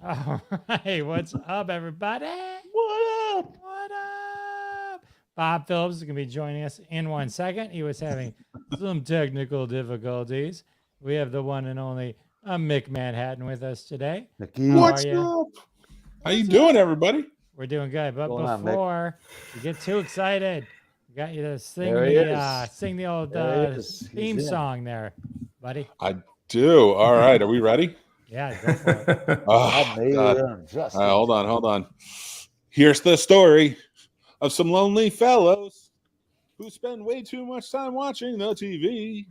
All right, what's up, everybody? What up? What up? Bob Phillips is going to be joining us in 1 second. He was having some technical difficulties. We have the one and only Mick Manhattan with us today. Mickey. How are What's you? up? How you doing, everybody? We're doing good, but Going on, Mick? before you get too excited, we got you to sing There he is. sing the old There he is. He's theme in. song there, buddy. I do. All right. Are we ready? Yeah, go for it. Oh, I made God. him just. All right, hold on. Here's the story of some lonely fellows who spend way too much time watching the TV.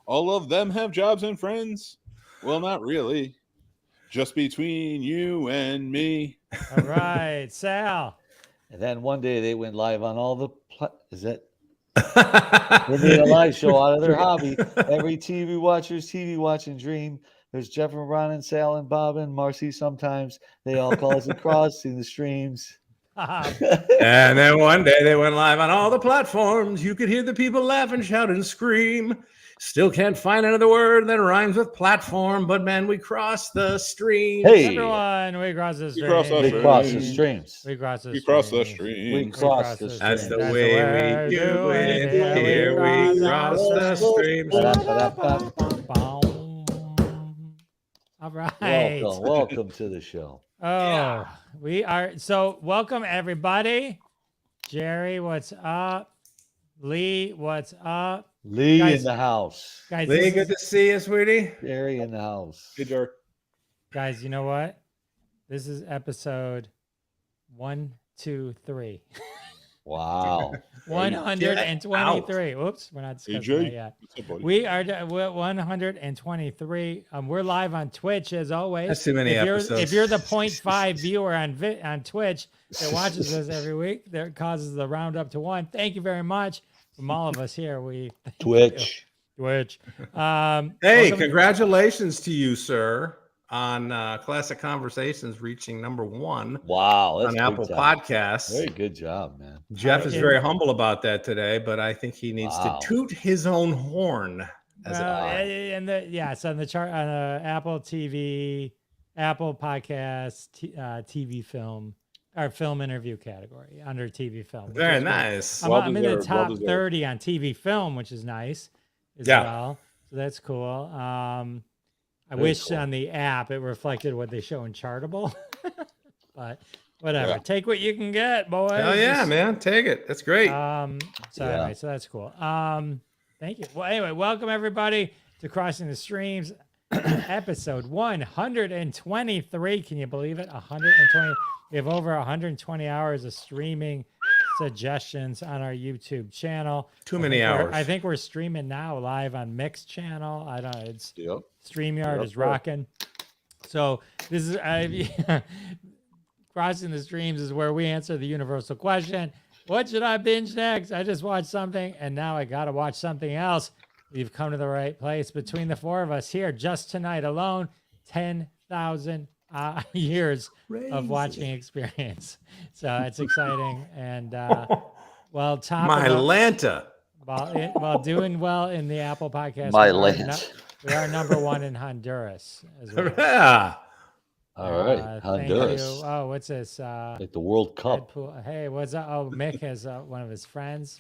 All of them have jobs and friends. Well, not really. Just between you and me. All right, Sal. And then one day they went live on all the. Is that? They made a live show out of their hobby. Every TV watcher's TV watching dream. There's Jeff and Ron and Sal and Bob and Marcy. Sometimes they all call us crossing the streams. Bob. And then one day they went live on all the platforms. You could hear the people laugh and shout and scream. Still can't find another word that rhymes with platform, but man, we crossed the stream. Hey, Everyone, we cross the stream. cross the we stream. cross the streams. We cross the You stream. cross the We stream. cross the That's streams. the way we do it. Here we cross the streams. All right. Welcome to the show. Oh, we are. So, welcome everybody. Jerry, what's up? Lee, what's up? Lee Guys- in the house. Guys, Lee, this good is- to see you, sweetie. Gary in the house. Hey, Dirk. guys, you know what? This is episode 123. Wow. 123. Whoops, we're not discussing AJ. that yet. What's up, buddy? We're 123. We're live on Twitch as always. That's too many if you're, episodes. If you're the 0.5 viewer on Twitch that watches us every week, that causes the round up to 1. Thank you very much from all of us here. We Twitch. Twitch. Hey, welcome- congratulations to you, sir, on Classic Conversations reaching #1 Wow. That's on big Apple time. Podcasts. Very good job, man. Jeff is Yeah. very humble about that today, but I think he needs Wow. to toot his own horn. As and it's on the chart on Apple TV, Apple Podcast, TV film, or film interview category under TV film. which Very is great. nice. I'm in the Well-deserved, top well-deserved. 30 on TV film, which is nice as Yeah. well. So that's cool. I Very wish cool. on the app it reflected what they show in Chartable, but whatever. Yeah. Take what you can get, boys. Hell yeah, man. Take it. That's great. So Yeah. anyway, so that's cool. Thank you. Well, anyway, welcome everybody to Crossing the Streams, episode 123. Can you believe it? 120. We have over 120 hours of streaming suggestions on our YouTube channel. Too many hours. I think we're streaming now live on Mixed channel. I don't know. It's Yep. StreamYard Yep. is rocking. So this is Crossing the Streams is where we answer the universal question: what should I binge next? I just watched something, and now I got to watch something else. We've come to the right place. Between the four of us here, just tonight alone, 10,000 years of watching experience. So it's exciting, and well, top My of the- Lanta. while doing well in the Apple podcast, My we are land. we are #1 in Honduras as well. Yeah. All right. Thank Honduras. you. Oh, what's this? Like the World Cup. Deadpool. Hey, what's up? Oh, Mick has one of his friends.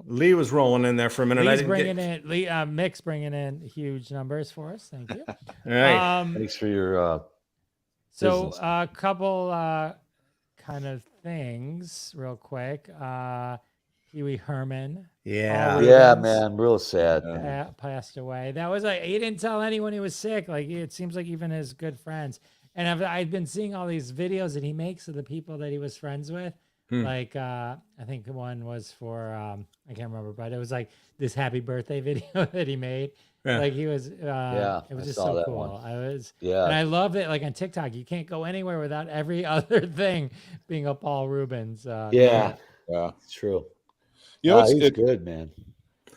Lee was rolling in there for a minute. I Lee's didn't bringing get... in. Mick's bringing in huge numbers for us. Thank you. All right. Thanks for your So business. a couple kind of things, real quick. Pee Wee Herman Yeah. yeah, Rubens. man. Real sad. Passed away. That was like he didn't tell anyone he was sick. Like it seems like even his good friends. And I've been seeing all these videos that he makes of the people that he was friends with. Like I think one was for I can't remember, but it was like this happy birthday video that he made. Yeah. Like he was Yeah, it was I just saw so that cool. one. And Yeah. I love it. Like on TikTok, you can't go anywhere without every other thing being a Paul Rubens. Yeah. Yeah. It's true. You know, He's it's good, man.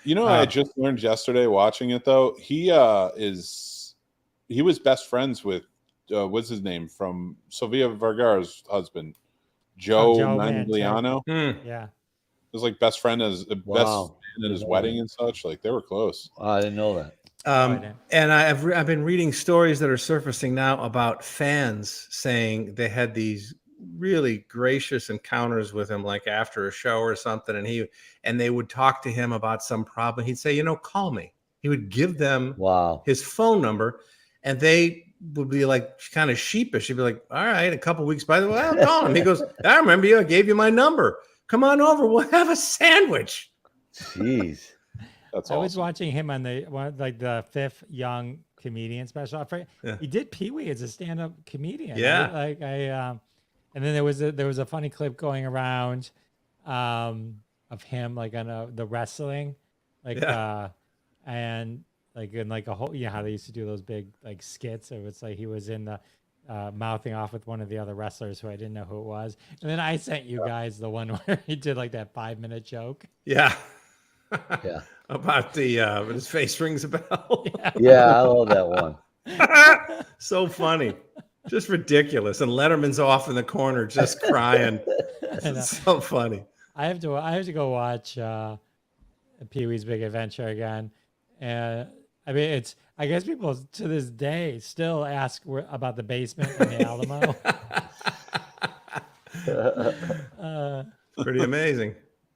You know, I just learned yesterday watching it though. He was best friends with what's his name from Sofia Vergara's husband, Joe Manganiello. Yeah. Was like best friend as best Wow. man at his wedding and such. Like they were close. Oh, I didn't know that. And I've been reading stories that are surfacing now about fans saying they had these really gracious encounters with him, like after a show or something, and they would talk to him about some problem. He'd say, call me. He would give them Wow. his phone number, and they would be like kind of sheepish. He'd be like, all right, a couple weeks, by the way, I'll call him. He goes, I remember you. I gave you my number. Come on over. We'll have a sandwich. Jeez. That's I was awesome. watching him on the fifth Young Comedian special. He did Pee Wee as a stand-up comedian. Yeah. And then there was a funny clip going around of him like on the wrestling, and like in like a whole, how they used to do those big like skits. So it's like he was in the mouthing off with one of the other wrestlers who I didn't know who it was. And then I sent you guys the one where he did like that 5-minute joke. Yeah. Yeah. About his face rings a bell. Yeah, I love that one. So funny. Just ridiculous. And Letterman's off in the corner just crying. It's so funny. I have to go watch Pee-wee's Big Adventure again. And I mean, I guess people to this day still ask about the basement in the Alamo. Pretty amazing.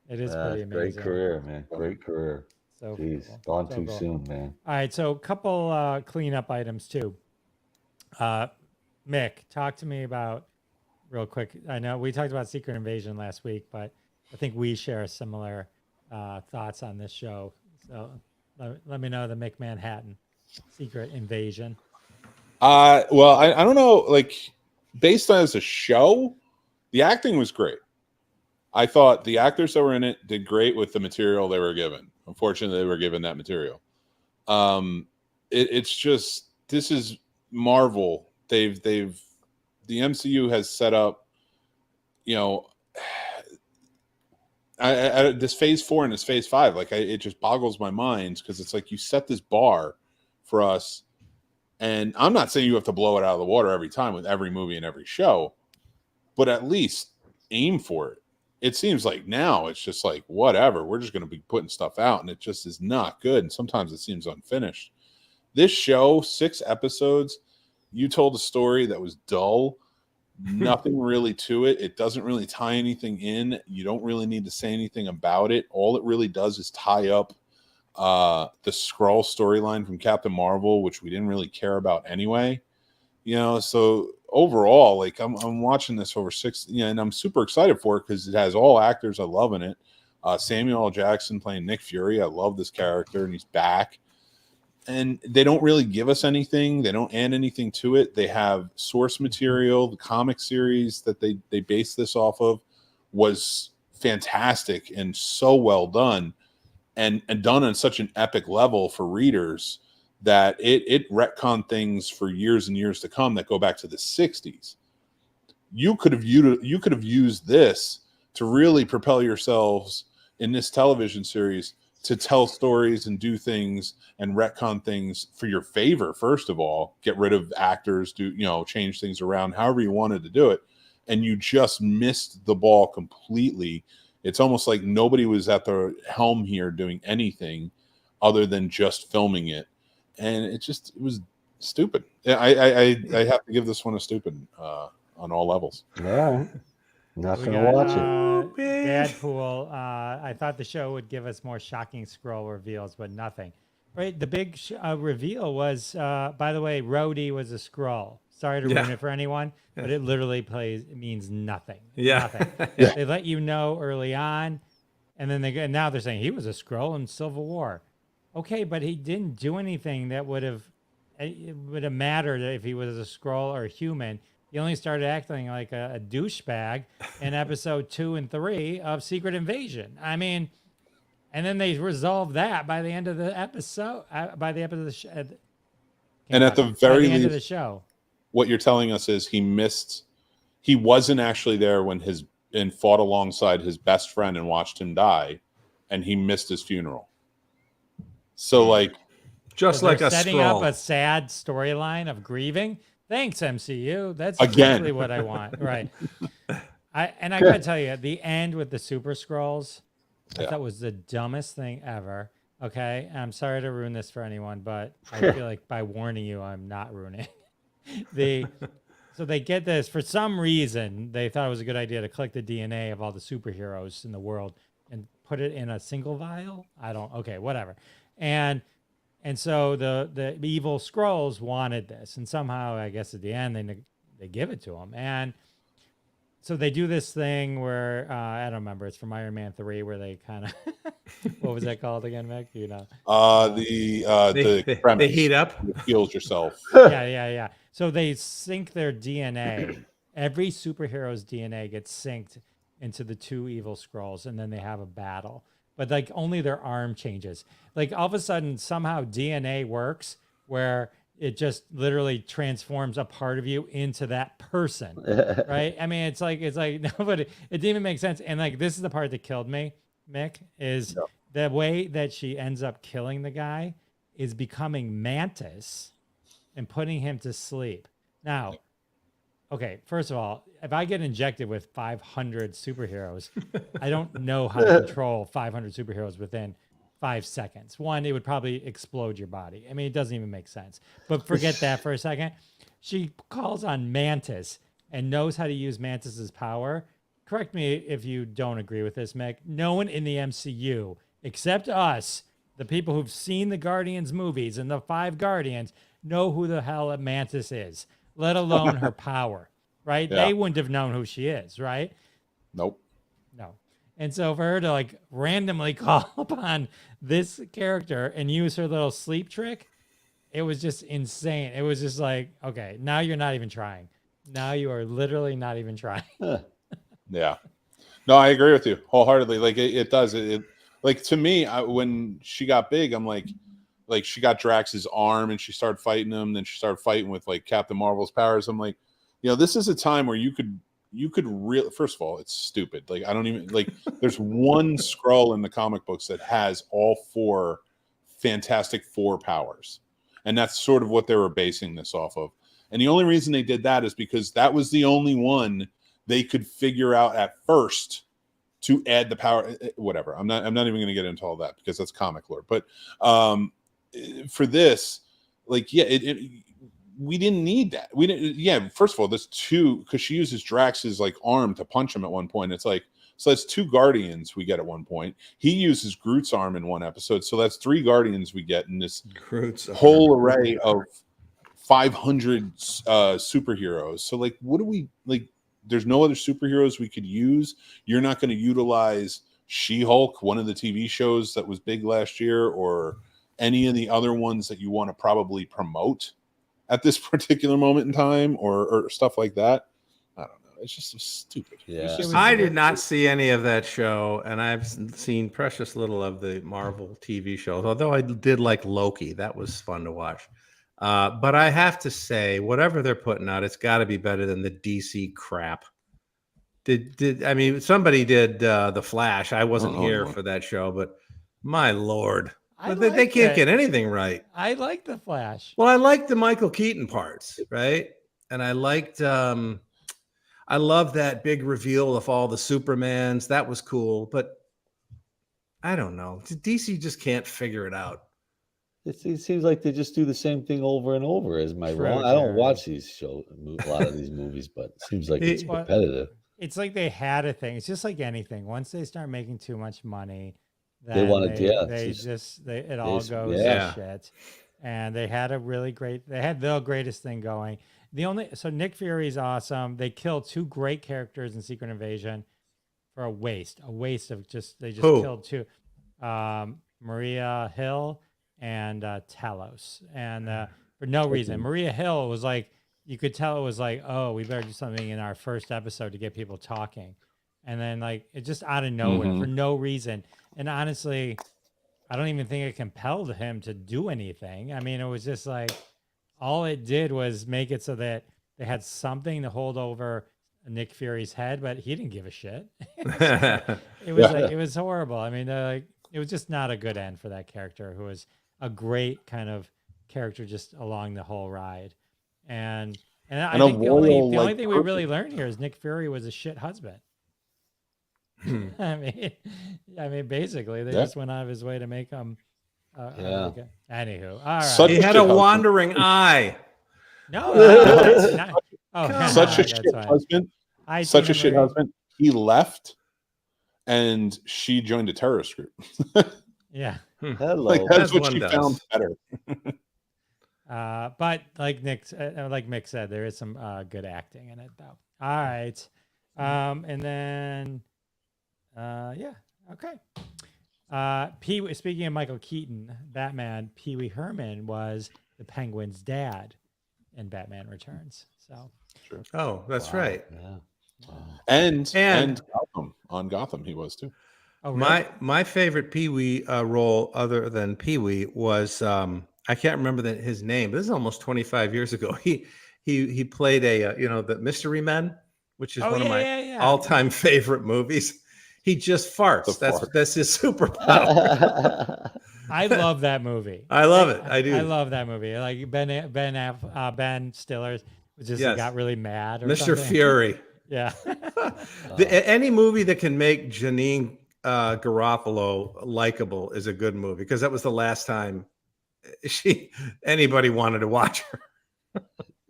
It is pretty amazing. Great career, man. Great career. So Jeez, cool. gone too soon, man. All right, so a couple cleanup items too. Mick, talk to me about real quick. I know we talked about Secret Invasion last week, but I think we share similar thoughts on this show. So let me know the Mick Manhattan Secret Invasion. Well, I don't know. Like, based on as a show, the acting was great. I thought the actors that were in it did great with the material they were given. Unfortunately, they were given that material. It's just, this is Marvel. The MCU has set up, this phase 4 and this phase 5, it just boggles my mind, because it's like you set this bar for us, and I'm not saying you have to blow it out of the water every time with every movie and every show, but at least aim for it. It seems like now it's just like, whatever, we're just going to be putting stuff out, and it just is not good, and sometimes it seems unfinished. This show, 6 episodes, you told a story that was dull. Nothing really to it. It doesn't really tie anything in. You don't really need to say anything about it. All it really does is tie up the Skrull storyline from Captain Marvel, which we didn't really care about anyway. So overall, like I'm watching this over 6, and I'm super excited for it because it has all actors I love in it. Samuel L. Jackson playing Nick Fury. I love this character, and he's back. And they don't really give us anything. They don't add anything to it. They have source material. The comic series that they base this off of was fantastic and so well done, and done on such an epic level for readers that it retconned things for years and years to come that go back to the 60s. You could have used this to really propel yourselves in this television series to tell stories and do things and retcon things for your favor. First of all, get rid of actors, change things around however you wanted to do it. And you just missed the ball completely. It's almost like nobody was at the helm here doing anything other than just filming it. And it was stupid. I have to give this one a stupid on all levels. Yeah. Not going to watch it. Deadpool. I thought the show would give us more shocking Skrull reveals, but nothing. Right. The big reveal was, by the way, Rhodey was a Skrull. Sorry to ruin it for anyone, but it literally means nothing. Yeah. Nothing. They let you know early on, and then now they're saying he was a Skrull in Civil War. Okay, but he didn't do anything that would have mattered if he was a Skrull or a human. He only started acting like a douchebag in episode 2 and 3 of Secret Invasion. I mean, and then they resolved that by the end of the episode. By the end of the show, and at the very end least, of the show, what you're telling us is he wasn't actually there and fought alongside his best friend and watched him die, and he missed his funeral. So, just like a setting Skrull. up a sad storyline of grieving. Thanks, MCU. That's Again. exactly what I want. Right. I gotta tell you, the end with the Super Skrulls, I thought was the dumbest thing ever. Okay, I'm sorry to ruin this for anyone, but I feel like by warning you, I'm not ruining the. So they get this for some reason. They thought it was a good idea to collect the DNA of all the superheroes in the world and put it in a single vial. I don't. Okay, whatever. And so the evil scrolls wanted this, and somehow I guess at the end they give it to them, and so they do this thing where I don't remember. It's from Iron Man 3 where they kind of what was that called again, Mick? You know, The premise. They heat up. It heals yourself. yeah. So they sync their DNA. Every superhero's DNA gets synced into the two evil scrolls, and then they have a battle. But like only their arm changes. Like all of a sudden, somehow DNA works where it just literally transforms a part of you into that person, right? I mean, it's like nobody. It didn't even make sense. And like this is the part that killed me, Mick, is the way that she ends up killing the guy is becoming Mantis and putting him to sleep. Now, okay, first of all, if I get injected with 500 superheroes, I don't know how to control 500 superheroes within 5 seconds. One, it would probably explode your body. I mean, it doesn't even make sense. But forget that for a second. She calls on Mantis and knows how to use Mantis's power. Correct me if you don't agree with this, Mick. No one in the MCU, except us, the people who've seen the Guardians movies and the 5 Guardians, know who the hell a Mantis is, let alone her power, right? Yeah. They wouldn't have known who she is, right? Nope. No. And so for her to like randomly call upon this character and use her little sleep trick, it was just insane. It was just like, okay, now you're not even trying. Now you are literally not even trying. Yeah. No, I agree with you wholeheartedly. Like it does. It like to me, when she got big, I'm like she got Drax's arm and she started fighting him. Then she started fighting with like Captain Marvel's powers. I'm like, this is a time where you could really, first of all, it's stupid. Like, I don't even like, there's one Skrull in the comic books that has all 4 Fantastic Four powers. And that's sort of what they were basing this off of. And the only reason they did that is because that was the only one they could figure out at first to add the power, whatever. I'm not even going to get into all that because that's comic lore. But for this, like, yeah, we didn't need that. We didn't. Yeah, first of all, there's 2 because she uses Drax's like arm to punch him at one point. It's like, so that's 2 Guardians we get at one point. He uses Groot's arm in one episode, so that's 3 Guardians we get in this whole array of 500 superheroes. So like, what do we like? There's no other superheroes we could use. You're not going to utilize She-Hulk, one of the TV shows that was big last year, or any of the other ones that you want to probably promote at this particular moment in time, or stuff like that. I don't know. It's just so stupid. Yeah. I did not see any of that show, and I've seen precious little of the Marvel TV shows, although I did like Loki. That was fun to watch. But I have to say, whatever they're putting out, it's got to be better than the DC crap. I mean, somebody did The Flash. I wasn't here for that show, but my Lord. They can't get anything right. I like The Flash. Well, I liked the Michael Keaton parts, right? And I liked, I love that big reveal of all the Supermans. That was cool, but I don't know. DC just can't figure it out. It seems like they just do the same thing over and over. As my True, wrong, I don't Jerry. watch these shows, a lot of these movies, but it seems like it's repetitive. It's like they had a thing. It's just like anything. Once they start making too much money, then They want to, yeah. it all goes to shit. And they had they had the greatest thing going. So Nick Fury's awesome. They killed 2 great characters in Secret Invasion for a waste of they killed 2. Maria Hill and Talos, and for no reason. Maria Hill was like, you could tell it was like, oh, we better do something in our first episode to get people talking, and then like it just out of nowhere for no reason. And honestly, I don't even think it compelled him to do anything. I mean, it was just like all it did was make it so that they had something to hold over Nick Fury's head, but he didn't give a shit. It was horrible. I mean, it was just not a good end for that character, who was a great kind of character just along the whole ride. And I think the only thing we really learned here is Nick Fury was a shit husband. I mean, basically, they just went out of his way to make him Yeah. Anywho, all right. Such He a had shit a husband. wandering eye. No, that's not, oh, Come Such a on. shit husband. Hi, Such Tina a shit Marie. husband. He left, and she joined a terrorist group. Yeah. Hello. Like that's As what one she does. found better. But like Mick said, there is some good acting in it, though. All right. And then, yeah, okay. Speaking of Michael Keaton, Batman, Pee Wee Herman was the Penguin's dad in Batman Returns. So, Oh, that's Wow. right. Yeah. Wow. And Gotham he was too. oh, really? My favorite Pee Wee role, other than Pee Wee, was I can't remember his name. This is almost 25 years ago. He played the Mystery Men, which is Oh, one of my yeah. all-time favorite movies. He just farts. That's his superpower. I love that movie. I love it. I do. I love that movie. Like Ben Stiller's was just Yes. got really mad or Mr. something. Fury. Yeah. Any movie that can make Janine Garofalo likable is a good movie, because that was the last time anybody wanted to watch her.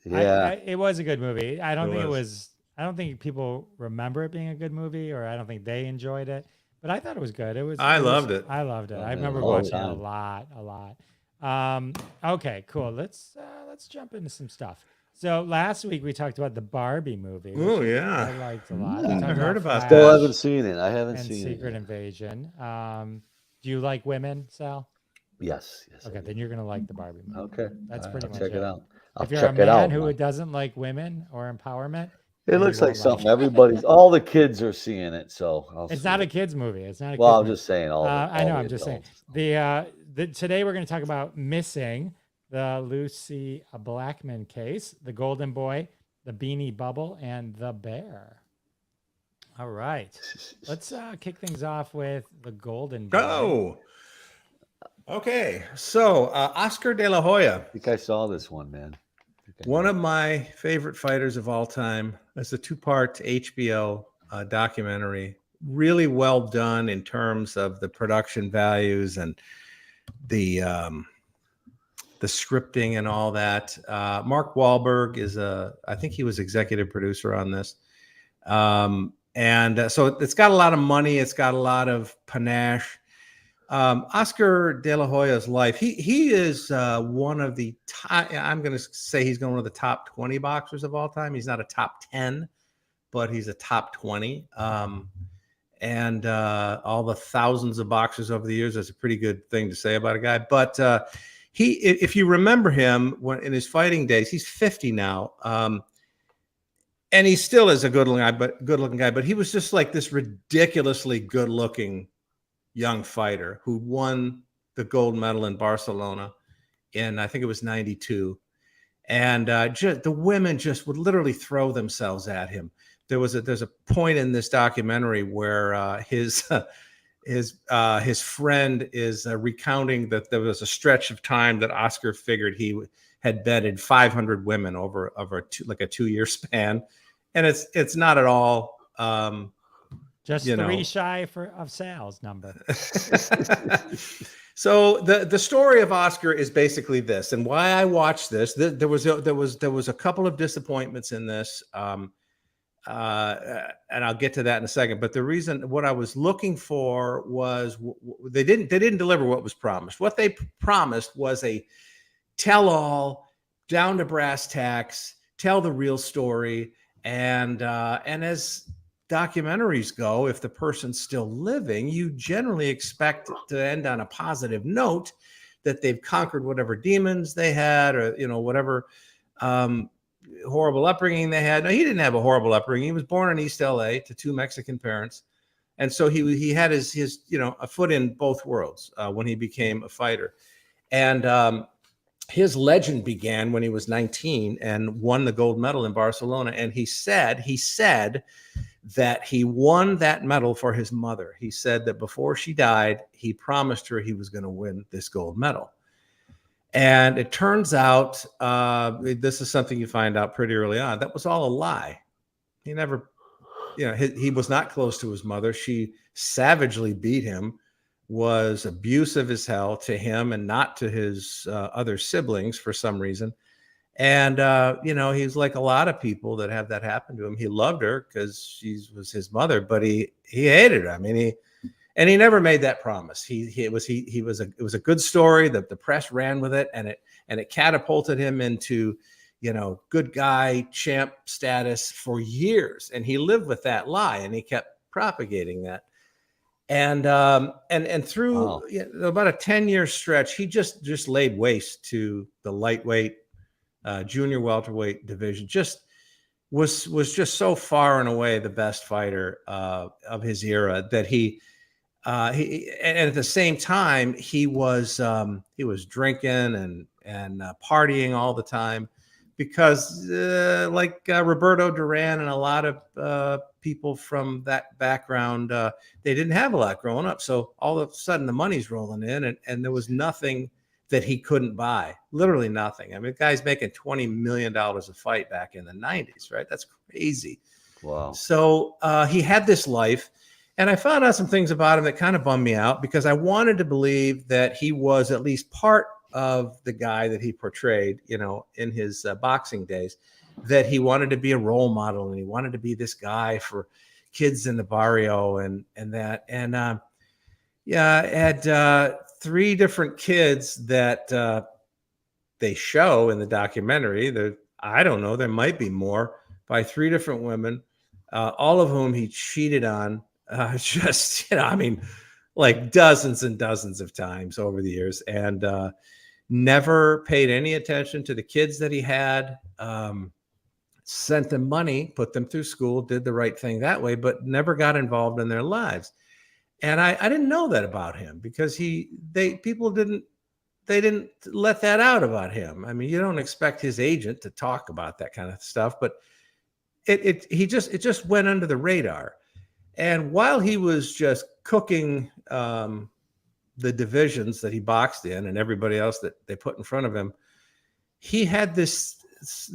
Yeah. It was a good movie. I don't It think was. I don't think people remember it being a good movie, or I don't think they enjoyed it. But I thought it was good. I loved it. I loved it. I Yeah, remember all the watching it time. a lot. Okay, cool. Let's jump into some stuff. So last week we talked about the Barbie movie. Oh, which yeah. I liked a lot. Yeah, We I talked heard about Flash Still that. haven't seen it. I haven't and seen Secret it. Invasion. Do you like women, Sal? Yes. I Okay, do. then you're gonna like the Barbie movie. Okay. That's All pretty I'll much check it. it out. I'll If you're a check it man out. who man. doesn't like women or empowerment, It then you looks like won't something it. all the kids are seeing it, so I'll It's see not a it. kids movie. It's not a Well, kids I'm movie. just saying I know. the I'm just saying. adults. Today we're going to talk about Missing, the Lucie Blackman case, the Golden Boy, the Beanie Bubble, and the Bear. All right, let's kick things off with the Golden Boy. Oh, okay. So Oscar De La Hoya, I think I saw this one, man. one of my favorite fighters of all time. It's a 2-part HBO documentary. Really well done in terms of the production values and the scripting and all that. Mark Wahlberg I think he was executive producer on this. So it's got a lot of money. It's got a lot of panache. Oscar De La Hoya's life. He is one of the top. I'm going to say he's one of the top 20 boxers of all time. He's not a top 10, but he's a top 20. And all the thousands of boxers over the years, that's a pretty good thing to say about a guy. But if you remember him in his fighting days, he's 50 now. And he still is a good-looking guy, but he was just like this ridiculously good-looking young fighter who won the gold medal in Barcelona in, I think it was 92. And the women just would literally throw themselves at him. There's a point in this documentary where his friend is recounting that there was a stretch of time that Oscar figured he had bedded 500 women over a 2-year span. And it's not at all just three shy of Sal's number. So the story of Oscar is basically this, and why I watched this. There was a couple of disappointments in this, and I'll get to that in a second. But the reason, what I was looking for was they didn't deliver what was promised. What they promised was a tell-all, down to brass tacks, tell the real story. And as documentaries go, if the person's still living, you generally expect to end on a positive note, that they've conquered whatever demons they had, or whatever horrible upbringing they had. No, he didn't have a horrible upbringing. He was born in East LA to 2 Mexican parents, and so he had his a foot in both worlds when he became a fighter. And his legend began when he was 19 and won the gold medal in Barcelona. And he said that he won that medal for his mother. He said that before she died, he promised her he was going to win this gold medal. And it turns out, this is something you find out pretty early on, that was all a lie. He never, he was not close to his mother. She savagely beat him was abusive as hell to him and not to his other siblings for some reason. And, he's like a lot of people that have that happen to him. He loved her because she was his mother, but he hated her. I mean, he never made that promise. It was a good story that the press ran with it, and it catapulted him into, good guy champ status for years. And he lived with that lie, and he kept propagating that. And through about a 10-year stretch, he just laid waste to the lightweight, junior welterweight division. Just was just so far and away the best fighter of his era that he and at the same time he was drinking and partying all the time, because like Roberto Duran and a lot of people from that background, they didn't have a lot growing up. So all of a sudden the money's rolling in, and there was nothing that he couldn't buy. Literally nothing. I mean, the guy's making $20 million a fight back in the 90s, right? That's crazy. Wow. So he had this life. And I found out some things about him that kind of bummed me out, because I wanted to believe that he was at least part of the guy that he portrayed, in his boxing days, that he wanted to be a role model, and he wanted to be this guy for kids in the barrio and that. And I had 3 different kids that they show in the documentary. I don't know, there might be more, by 3 different women, all of whom he cheated on. Like dozens and dozens of times over the years, and never paid any attention to the kids that he had. Sent them money, put them through school, did the right thing that way, but never got involved in their lives. And I didn't know that about him, because people didn't let that out about him. I mean, you don't expect his agent to talk about that kind of stuff, but it just went under the radar. And while he was just cooking the divisions that he boxed in and everybody else that they put in front of him, he had this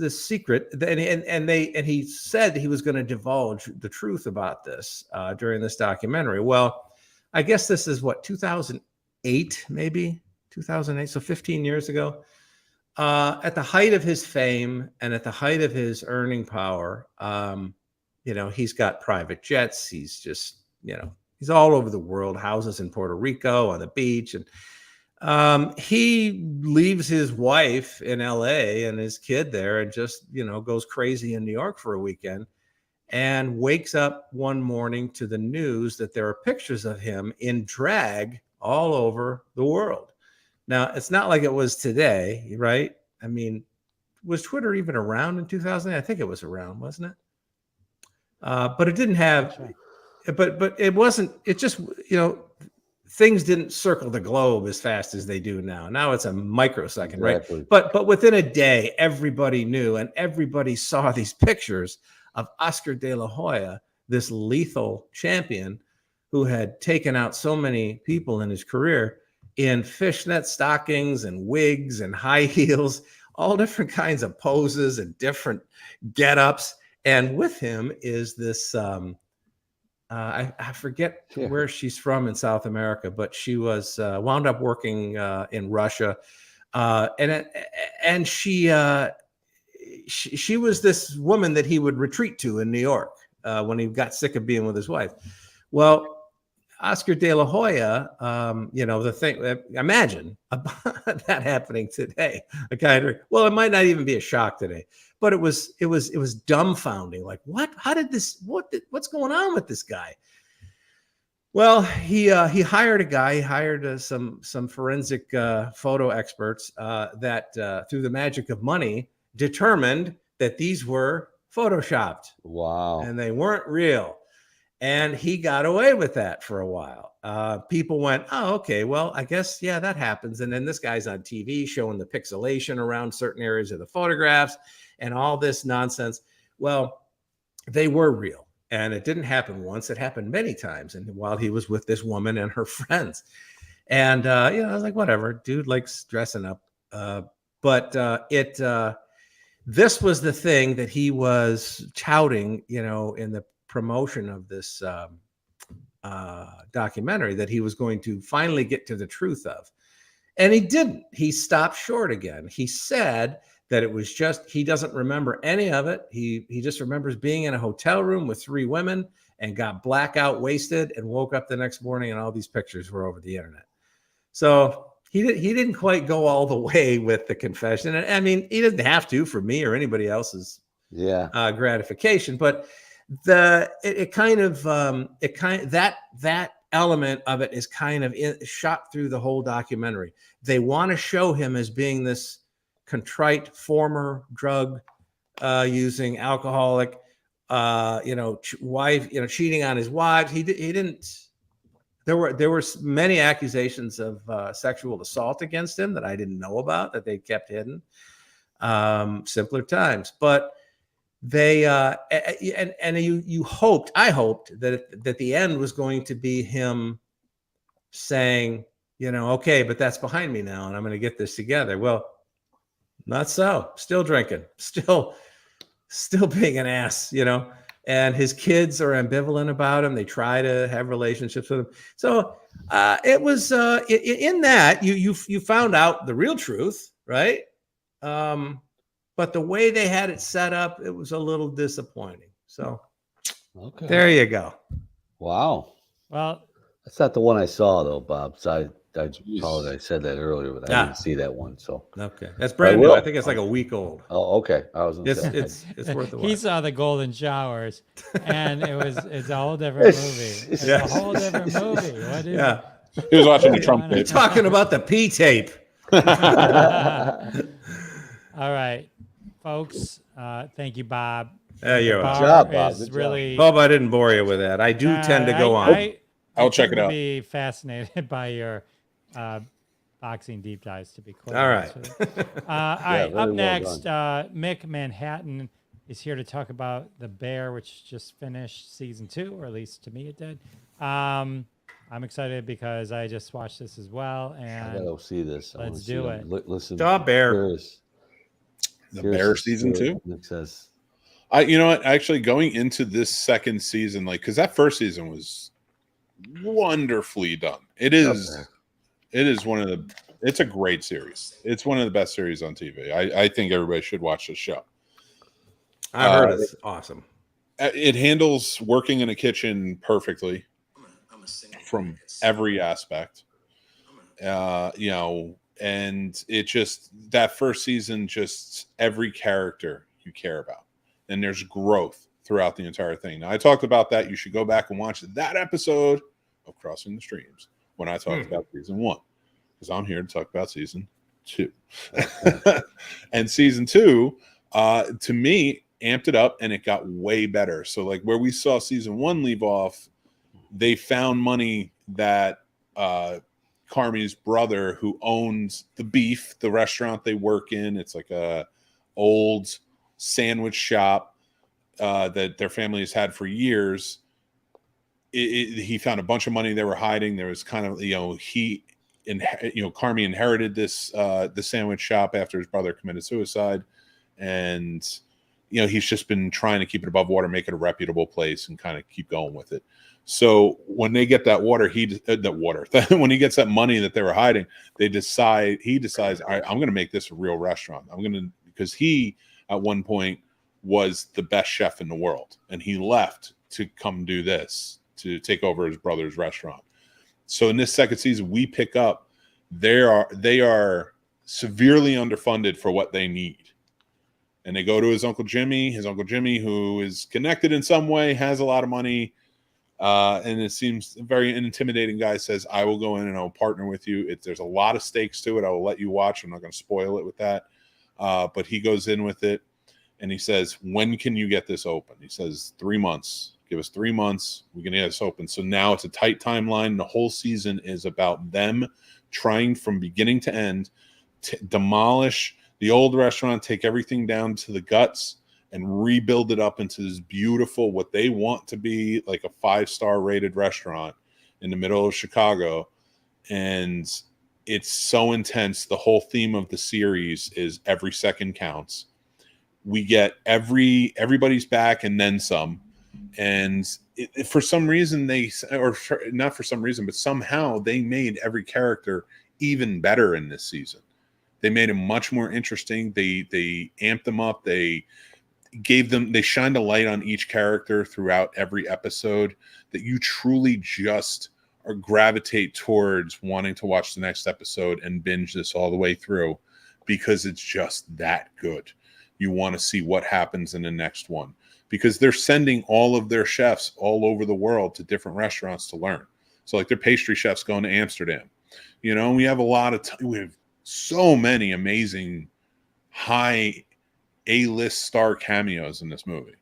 secret, and he said he was going to divulge the truth about this during this documentary. Well, I guess this is 2008, maybe 2008, so 15 years ago. At the height of his fame and at the height of his earning power, he's got private jets. He's just, he's all over the world, houses in Puerto Rico, on the beach. And he leaves his wife in LA and his kid there, and just, goes crazy in New York for a weekend, and wakes up one morning to the news that there are pictures of him in drag all over the world. Now, it's not like it was today, right? I mean, was Twitter even around in 2000? I think it was around, wasn't it? But it didn't have, but it wasn't, it just, things didn't circle the globe as fast as they do now. Now it's a microsecond, Exactly. right? But within a day, everybody knew, and everybody saw these pictures of Oscar De La Hoya, this lethal champion who had taken out so many people in his career, in fishnet stockings and wigs and high heels, all different kinds of poses and different get-ups. And with him is this, I forget where she's from in South America, but she was wound up working in Russia, and she was this woman that he would retreat to in New York when he got sick of being with his wife. Well, Oscar De La Hoya, the thing, imagine that happening today. It might not even be a shock today, but it was dumbfounding. Like, what? How did this? What's going on with this guy? Well, he hired a guy. He hired some forensic photo experts that through the magic of money determined that these were photoshopped. Wow. And they weren't real. And he got away with that for a while. People went, oh, okay, well, I guess, yeah, that happens. And then this guy's on TV showing the pixelation around certain areas of the photographs and all this nonsense. Well, they were real. And it didn't happen once. It happened many times. And while he was with this woman and her friends. And, I was like, whatever, dude likes dressing up. This was the thing that he was touting, in the promotion of this documentary that he was going to finally get to the truth of. And he didn't. He stopped short again. He said that it was just, he doesn't remember any of it. He just remembers being in a hotel room with 3 women and got blackout wasted and woke up the next morning and all these pictures were over the internet. So he didn't quite go all the way with the confession. And I mean, he doesn't have to for me or anybody else's gratification, but that element of it is kind of shot through the whole documentary. They want to show him as being this contrite former drug using alcoholic, wife, cheating on his wife. He didn't. There were many accusations of sexual assault against him that I didn't know about, that they kept hidden. Simpler times, but they I hoped that the end was going to be him saying, okay, but that's behind me now, and I'm going to get this together. Well, not so. Still drinking, still being an ass, and his kids are ambivalent about him. They try to have relationships with him. So it was in that you found out the real truth, right? But the way they had it set up, it was a little disappointing. So there you go. Wow. Well, that's not the one I saw though, Bob. So I apologize. I said that earlier, but I didn't see that one. So okay, that's brand new. I think it's like a week old. Oh, okay. I was. It's worth a watch. He saw the Golden Showers, and it's a whole different movie. It's a whole different movie. What is it? He was watching the Trump tape. Talking about the P tape. All right, folks. Thank you, Bob. You're welcome. Good job, Bob. Is really. Hope I didn't bore you with that. I do tend to go on. I'll check it out. Be fascinated by your boxing deep dives, to be clear. All right. All right. Up next, Mick Manhattan is here to talk about The Bear, which just finished season 2, or at least to me it did. I'm excited because I just watched this as well, and I gotta see this. Let's do it. Listen, The Bear. The Bear season 2. Nick says, you know what? Actually, going into this second season, because that first season was wonderfully done. It's a great series. It's one of the best series on TV. I think everybody should watch this show. I heard it's awesome. It handles working in a kitchen perfectly from every aspect. And it just, that first season, just every character you care about. And there's growth throughout the entire thing. Now, I talked about that. You should go back and watch that episode of Crossing the Streams when I talked about season 1, because I'm here to talk about season 2. And season 2, to me, amped it up, and it got way better. So, like, where we saw season 1 leave off, they found money that Carmi's brother, who owns the Beef, the restaurant they work in, it's like a old sandwich shop that their family has had for years. He found a bunch of money they were hiding. There was kind of, Carmi inherited this the sandwich shop after his brother committed suicide, and he's just been trying to keep it above water, make it a reputable place, and kind of keep going with it. So when they get that when he gets that money that they were hiding, he decides, all right, I'm going to make this a real restaurant. Because he at one point was the best chef in the world, and he left to come do this, to take over his brother's restaurant. So in this second season, we pick up they are severely underfunded for what they need. And they go to his Uncle Jimmy, who is connected in some way, has a lot of money. And it seems very intimidating guy, says, I will go in and I'll partner with you. There's a lot of stakes to it. I will let you watch. I'm not going to spoil it with that. But he goes in with it, and he says, when can you get this open? He says, 3 months. Give us 3 months. We can get this open. So now it's a tight timeline. The whole season is about them trying from beginning to end to demolish the old restaurant, take everything down to the guts, and rebuild it up into this beautiful, what they want to be like a 5-star rated restaurant in the middle of Chicago. And it's so intense. The whole theme of the series is every second counts. We get everybody's back and then some. And for some reason not for some reason, but somehow they made every character even better in this season. They made them much more interesting. They amped them up. They shined a light on each character throughout every episode that you truly just gravitate towards wanting to watch the next episode and binge this all the way through, because it's just that good. You want to see what happens in the next one, because they're sending all of their chefs all over the world to different restaurants to learn. So like their pastry chefs going to Amsterdam, we have a lot of we have so many amazing high A-list star cameos in this movie,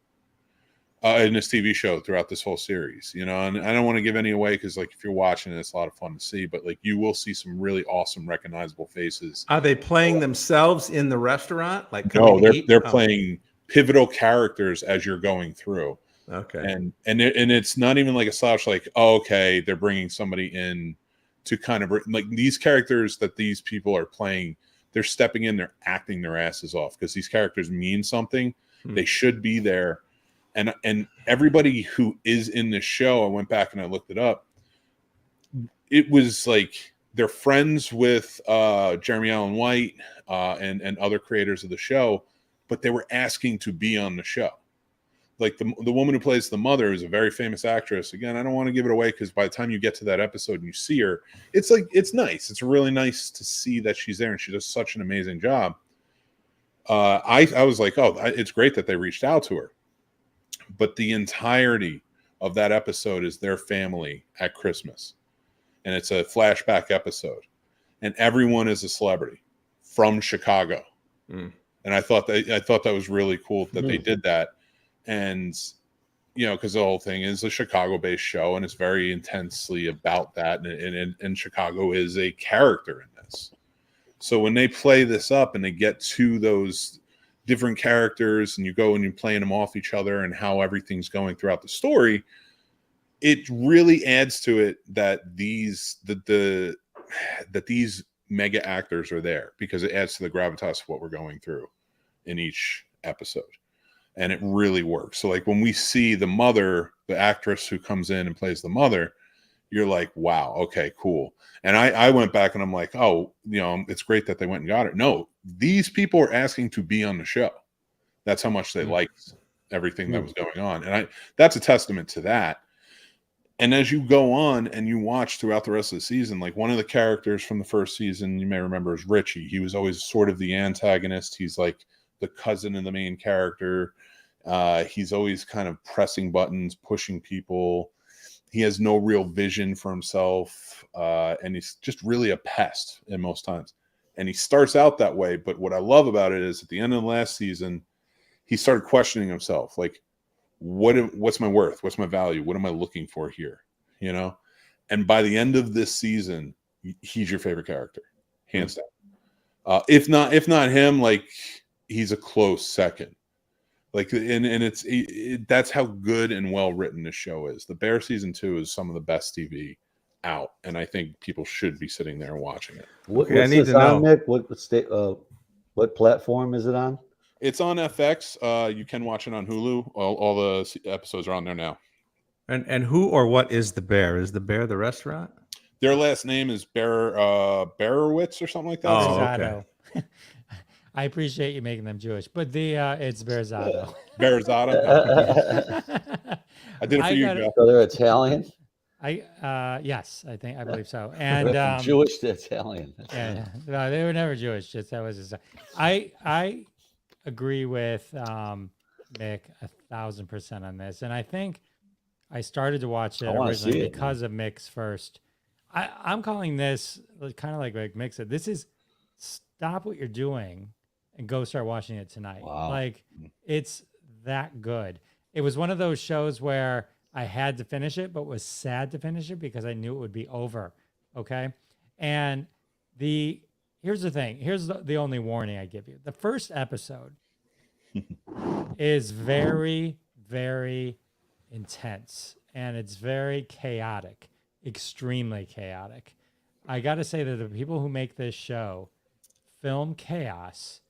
in this TV show throughout this whole series, and I don't want to give any away, because like if you're watching it, it's a lot of fun to see, but like you will see some really awesome recognizable faces. Are they playing themselves in the restaurant? Like no, they're playing pivotal characters as you're going through. Okay. And it's not even like a slash, like, oh, okay, they're bringing somebody in to kind of like these characters that these people are playing. They're stepping in, they're acting their asses off because these characters mean something. They should be there. And everybody who is in the show, I went back and I looked it up. It was like they're friends with Jeremy Allen White and other creators of the show, but they were asking to be on the show. Like the woman who plays the mother is a very famous actress. Again, I don't want to give it away, because by the time you get to that episode and you see her, it's nice. It's really nice to see that she's there, and she does such an amazing job. I was like, oh, it's great that they reached out to her. But the entirety of that episode is their family at Christmas, and it's a flashback episode, and everyone is a celebrity from Chicago. And I thought that was really cool that they did that. And because the whole thing is a Chicago-based show, and it's very intensely about that, and Chicago is a character in this. So when they play this up and they get to those different characters, and you go and you're playing them off each other and how everything's going throughout the story, it really adds to it that these mega actors are there, because it adds to the gravitas of what we're going through in each episode. And it really works. So like when we see the mother, the actress who comes in and plays the mother, you're like, wow, okay, cool. And I went back and I'm like, oh, it's great that they went and got it. No, these people are asking to be on the show. That's how much they liked everything that was going on. And that's a testament to that. And as you go on and you watch throughout the rest of the season, like one of the characters from the first season, you may remember, is Richie. He was always sort of the antagonist. He's like the cousin of the main character. He's always kind of pressing buttons, pushing people. He has no real vision for himself, and he's just really a pest in most times. And he starts out that way, but what I love about it is at the end of the last season, he started questioning himself, like, what's my worth? What's my value? What am I looking for here? And by the end of this season, he's your favorite character, hands down. If not him, like he's a close second. Like, and that's how good and well written this show is. The Bear season 2 is some of the best TV out, and I think people should be sitting there and watching it. What's this on, Nick? What platform is it on? It's on FX. You can watch it on Hulu. All the episodes are on there now. And who or what is the Bear? Is the Bear the restaurant? Their last name is Berowitz or something like that. Oh, okay. I appreciate you making them Jewish, but it's Berzado. Berzado. I did it for you, Joe. So they're Italian? Yes, I believe so. And From Jewish to Italian. Yeah, no, they were never Jewish. Just that was I agree with Mick 1,000% on this, and I think I started to watch it originally because of Mick's first. I'm calling this kind of like Mick said. This is stop what you're doing and go start watching it tonight. Wow. Like, it's that good. It was one of those shows where I had to finish it, but was sad to finish it because I knew it would be over. Okay. And here's the thing. Here's the only warning I give you. The first episode is very, very intense, and it's very chaotic, extremely chaotic. I got to say that the people who make this show film chaos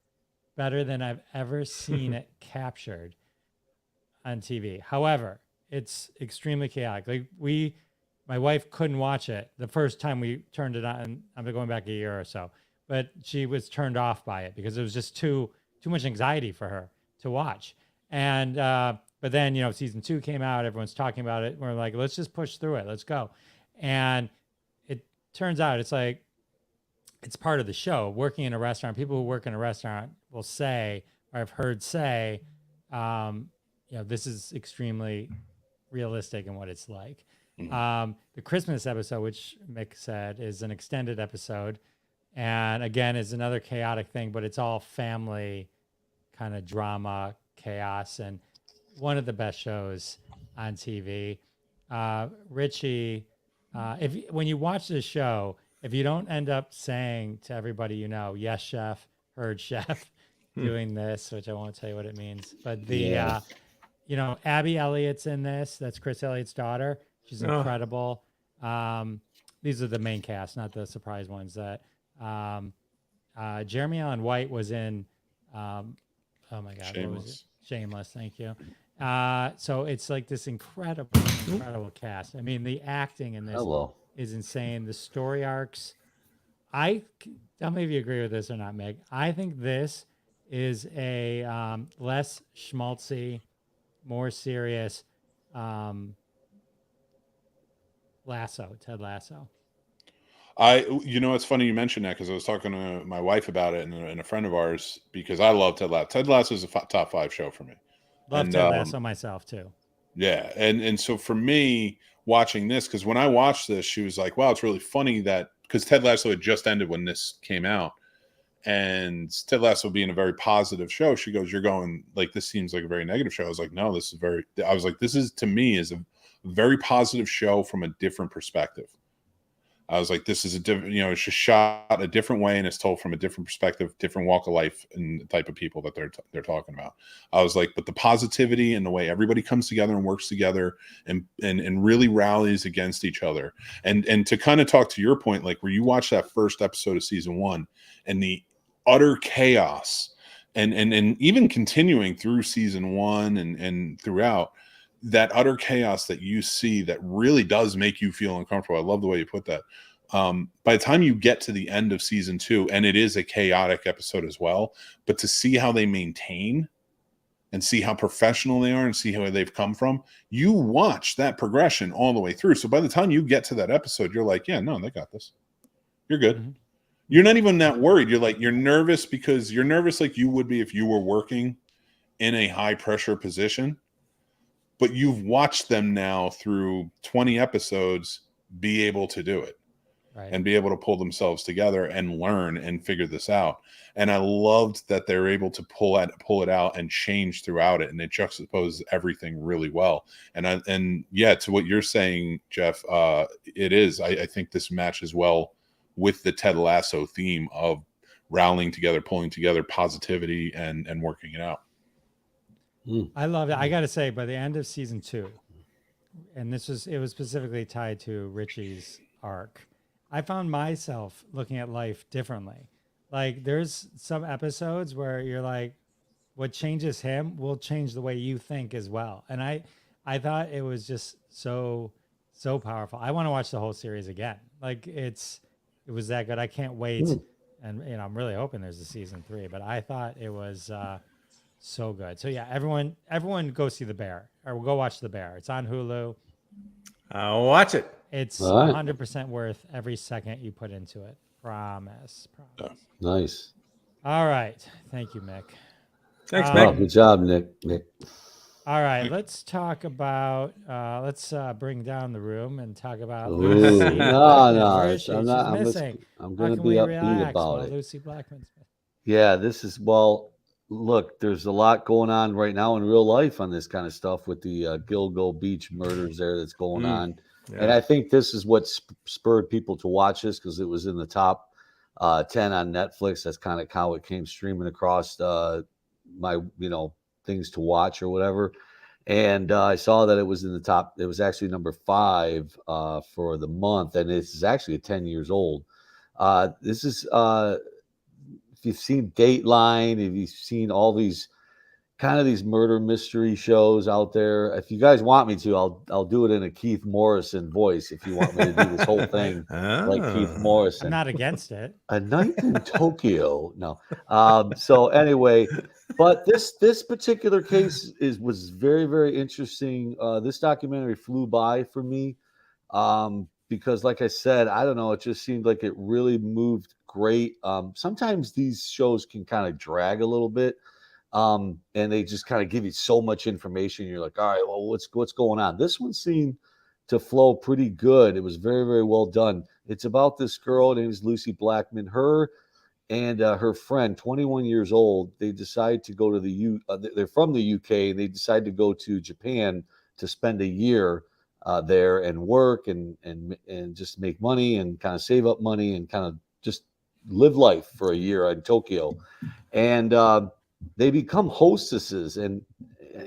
better than I've ever seen it captured on TV. However, it's extremely chaotic. Like my wife couldn't watch it the first time we turned it on. And I'm going back a year or so, but she was turned off by it because it was just too much anxiety for her to watch. And but then season 2 came out. Everyone's talking about it. We're like, let's just push through it. Let's go. And it turns out it's like it's part of the show. Working in a restaurant, people who work in a restaurant will say, or I've heard say, this is extremely realistic in what it's like. The Christmas episode, which Mick said is an extended episode, and again is another chaotic thing, but it's all family kind of drama, chaos, and one of the best shows on TV. Richie, when you watch the show, if you don't end up saying to everybody yes, chef, heard chef, doing this, which I won't tell you what it means, but the Abby Elliott's in this. That's Chris Elliott's daughter. She's incredible. These are the main cast, not the surprise ones. That Jeremy Allen White was in. Oh my God, Shameless. what was it? Shameless. Thank you. So it's like this incredible cast. I mean, the acting in this is insane. The story arcs. Tell me if you agree with this or not, Meg. I think this is a less schmaltzy, more serious Ted Lasso. It's funny you mentioned that because I was talking to my wife about it and a friend of ours because I love Ted Lasso. Ted Lasso is a top 5 show for me. Love Ted Lasso myself too. Yeah, and so for me watching this, because when I watched this, she was like, "Wow, it's really funny that," because Ted Lasso had just ended when this came out, and Ted Lasso being a very positive show, she goes, "You're going like this seems like a very negative show." I was like, "No, this is very." I was like, "This is to me is a very positive show from a different perspective." I was like, this is a different, it's just shot a different way and it's told from a different perspective, different walk of life and the type of people that they're talking about. I was like, but the positivity and the way everybody comes together and works together and really rallies against each other. And to kind of talk to your point, like where you watch that first episode of season 1 and the utter chaos and even continuing through season 1 and throughout, that utter chaos that you see that really does make you feel uncomfortable. I love the way you put that. By the time you get to the end of season 2, and it is a chaotic episode as well, but to see how they maintain and see how professional they are and see how they've come from, you watch that progression all the way through. So by the time you get to that episode, you're like, yeah, no, they got this. You're good. Mm-hmm. You're not even that worried. You're nervous because you're nervous like you would be if you were working in a high pressure position. But you've watched them now through 20 episodes be able to do it and be able to pull themselves together and learn and figure this out. And I loved that they're able to pull it out and change throughout it. And it juxtaposes everything really well. And to what you're saying, Jeff, it is. I think this matches well with the Ted Lasso theme of rallying together, pulling together, positivity, and working it out. I love it. I got to say, by the end of season 2, and it was specifically tied to Richie's arc, I found myself looking at life differently. Like there's some episodes where you're like, what changes him will change the way you think as well. And I thought it was just so powerful. I want to watch the whole series again. Like it was that good. I can't wait. And I'm really hoping there's a season 3, but I thought it was so good. So yeah, everyone go see The Bear, or go watch The Bear. It's on Hulu. I'll watch it. It's 100% worth every second you put into it. Promise. Nice. All right. Thank you, Mick. Thanks, Mick. Oh, good job, Nick. All right. Let's talk about, let's bring down the room and talk about Ooh, Lucie. no, Where is she? She's missing. I'm How going to can be we upbeat relax about while it. Lucie Blackman's missing? Yeah, look, there's a lot going on right now in real life on this kind of stuff with the Gilgo Beach murders there that's going on. Yeah. And I think this is what spurred people to watch this because it was in the top 10 on Netflix. That's kind of how it came streaming across my, things to watch or whatever. And I saw that it was in the top. It was actually number 5 for the month. And it's actually 10 years old. This is... if you've seen Dateline, if you've seen all these, kind of these murder mystery shows out there. If you guys want me to, I'll do it in a Keith Morrison voice. If you want me to do this whole thing like Keith Ah. I'm Morrison. not against it. A Night in Tokyo. No. So anyway, but this particular case was very, very interesting. This documentary flew by for me because, like I said, I don't know, it just seemed like it really moved great. Sometimes these shows can kind of drag a little bit, and they just kind of give you so much information. You're like, all right, well, what's going on? This one seemed to flow pretty good. It was very, very well done. It's about this girl. Her name is Lucie Blackman. Her and her friend, 21 years old, they decide to go to they're from the UK, and they decide to go to Japan to spend a year there and work and just make money and kind of save up money and kind of just live life for a year in Tokyo. And they become hostesses, and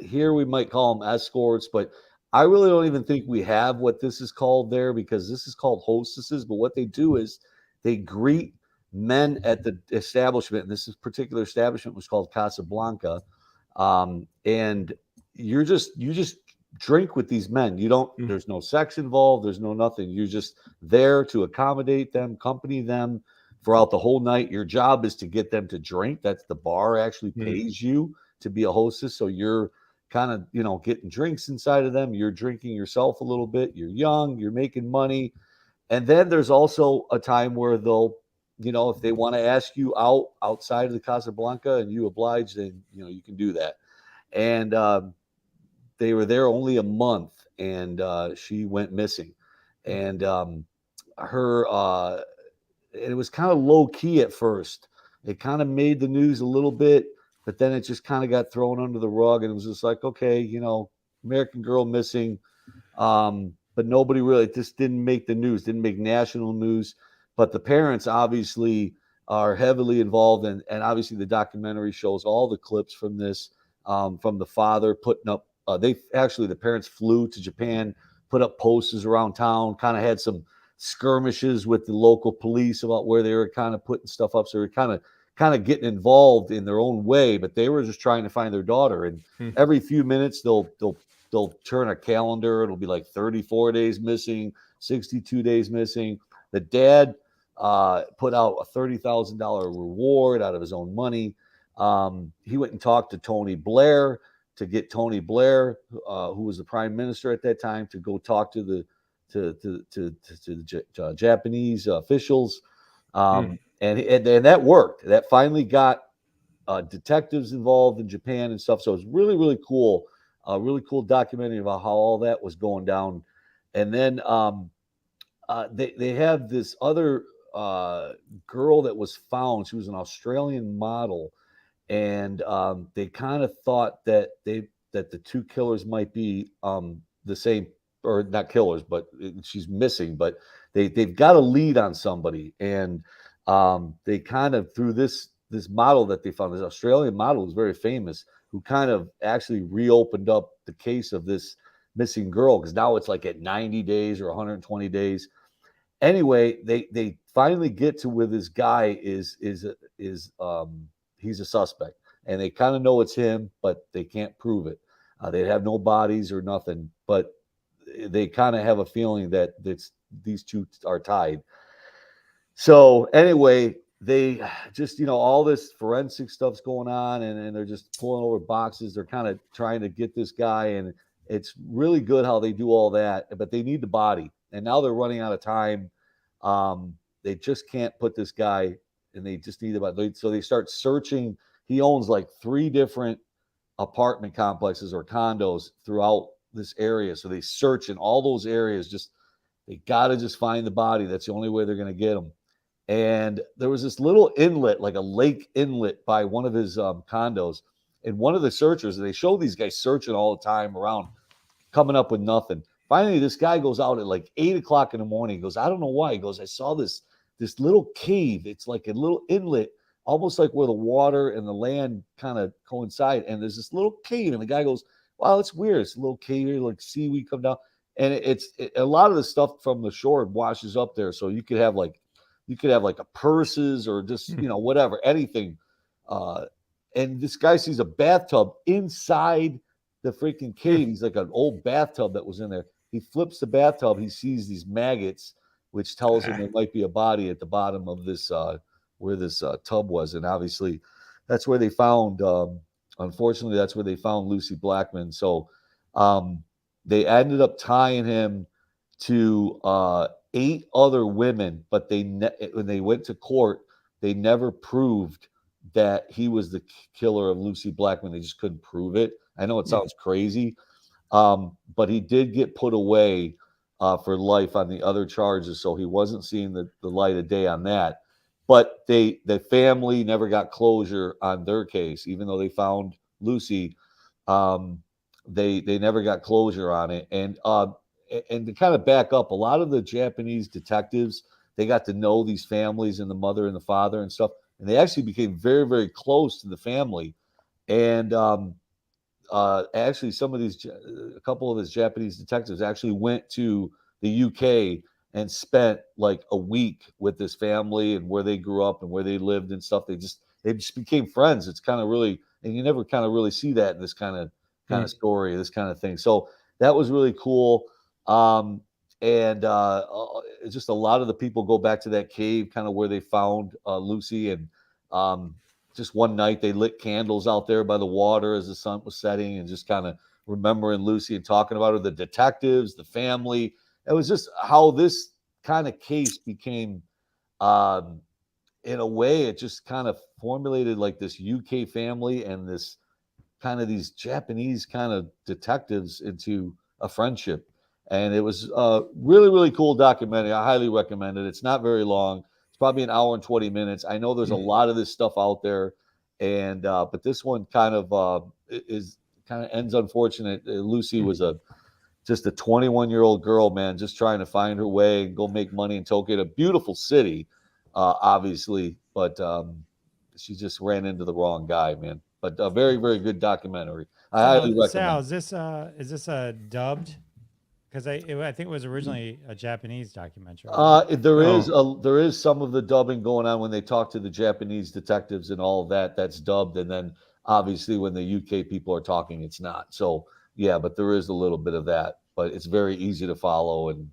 here we might call them escorts, but I really don't even think we have what this is called there, because this is called hostesses. But what they do is they greet men at the establishment, and this particular establishment was called Casablanca, and you just drink with these men. You don't. There's no sex involved. There's no nothing. You're just there to accommodate them, accompany them throughout the whole night. Your job is to get them to drink. That's the bar actually pays you to be a hostess, so you're kind of getting drinks inside of them. You're drinking yourself a little bit. You're young. You're making money, and then there's also a time where they'll, if they want to ask you outside of the Casablanca and you oblige, then you can do that. And they were there only a month, and she went missing, and her it was kind of low key at first. It kind of made the news a little bit, but then it just kind of got thrown under the rug, and it was just like, okay, American girl missing, but nobody really, it just didn't make the news, didn't make national news. But the parents obviously are heavily involved, and obviously the documentary shows all the clips from this, from the father putting up. The parents flew to Japan, put up posters around town, kind of had some skirmishes with the local police about where they were kind of putting stuff up. So they were kind of getting involved in their own way, but they were just trying to find their daughter. And every few minutes they'll turn a calendar. It'll be like 34 days missing, 62 days missing. The dad put out a $30,000 reward out of his own money. He went and talked to Tony Blair to get Tony Blair, who was the prime minister at that time, to go talk to the Japanese officials, and that worked. That finally got detectives involved in Japan and stuff. So it's really, really cool. Really cool documentary about how all that was going down. And then they have this other girl that was found. She was an Australian model, and they kind of thought that the two killers might be the same, or not killers, but she's missing. But they've got a lead on somebody, and they kind of, through this model that they found, this Australian model who's very famous, who kind of actually reopened up the case of this missing girl, because now it's like at 90 days or 120 days. Anyway, they finally get to where this guy is he's a suspect, and they kind of know it's him, but they can't prove it. They have no bodies or nothing, but they kind of have a feeling that these two are tied. So anyway, they just, all this forensic stuff's going on, and they're just pulling over boxes. They're kind of trying to get this guy, and it's really good how they do all that, but they need the body. And now they're running out of time. They just can't put this guy, and they just need the body. So they start searching. He owns like 3 different apartment complexes or condos throughout this area. So they search in all those areas. They got to just find the body. That's the only way they're going to get him. And there was this little inlet, like a lake inlet, by one of his condos. And one of the searchers, and they show these guys searching all the time around, coming up with nothing. Finally, this guy goes out at like 8 o'clock in the morning. He goes, I don't know why. He goes, I saw this little cave. It's like a little inlet, almost like where the water and the land kind of coincide. And there's this little cave. And the guy goes, wow, it's weird. It's a little cave here, like seaweed come down. And a lot of the stuff from the shore washes up there. So you could have like a purses or just, whatever, anything and this guy sees a bathtub inside the freaking cave. He's like an old bathtub that was in there. He flips the bathtub. He sees these maggots, which tells him there might be a body at the bottom of this where this tub was. And obviously, that's where they found. Unfortunately, that's where they found Lucie Blackman. So they ended up tying him to 8 other women, but when they went to court, they never proved that he was the killer of Lucie Blackman. They just couldn't prove it. I know it sounds crazy, but he did get put away for life on the other charges, so he wasn't seeing the light of day on that. But the family never got closure on their case, even though they found Lucie. They never got closure on it. And to kind of back up, a lot of the Japanese detectives, they got to know these families and the mother and the father and stuff, and they actually became very, very close to the family. And actually, a couple of his Japanese detectives actually went to the UK and spent like a week with this family and where they grew up and where they lived and stuff. They just became friends. It's kind of really, and you never kind of really see that in this kind of story, this kind of thing. So that was really cool. And just a lot of the people go back to that cave, kind of where they found Lucie. And just one night they lit candles out there by the water as the sun was setting, and just kind of remembering Lucie and talking about her, the detectives, the family. It was just how this kind of case became, in a way, it just kind of formulated like this UK family and this kind of these Japanese kind of detectives into a friendship. And it was a really, really cool documentary. I highly recommend it. It's not very long. It's probably an hour and 20 minutes. I know there's a lot of this stuff out there, and but this one kind of ends unfortunate. Lucie was just a 21-year-old girl, man, just trying to find her way and go make money in Tokyo, a beautiful city, obviously, but she just ran into the wrong guy, man. But a very, very good documentary. I highly recommend. Sal, is this a dubbed? Because I think it was originally a Japanese documentary. There is some of the dubbing going on when they talk to the Japanese detectives and all of that. That's dubbed, and then obviously when the UK people are talking, it's not. So yeah, but there is a little bit of that. But it's very easy to follow, and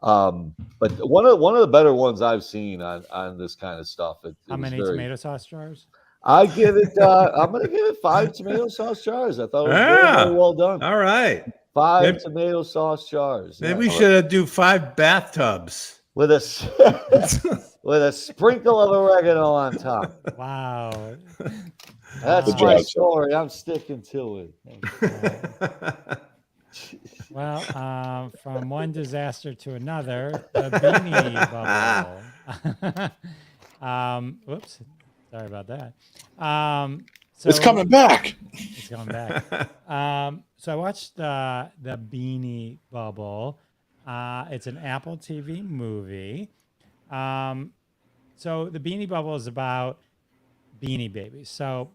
but one of the better ones I've seen on this kind of stuff. How many tomato sauce jars? I give it. I'm going to give it 5 tomato sauce jars. I thought it was very, very well done. All right. 5 tomato sauce jars. Maybe we should do 5 bathtubs with a sprinkle of oregano on top. Wow. That's my story. I'm sticking to it. Well, from one disaster to another, the Beanie bubble. Whoops. Sorry about that. So it's coming back. It's coming back. So I watched the Beanie Bubble. It's an Apple TV movie. So the Beanie Bubble is about Beanie Babies. So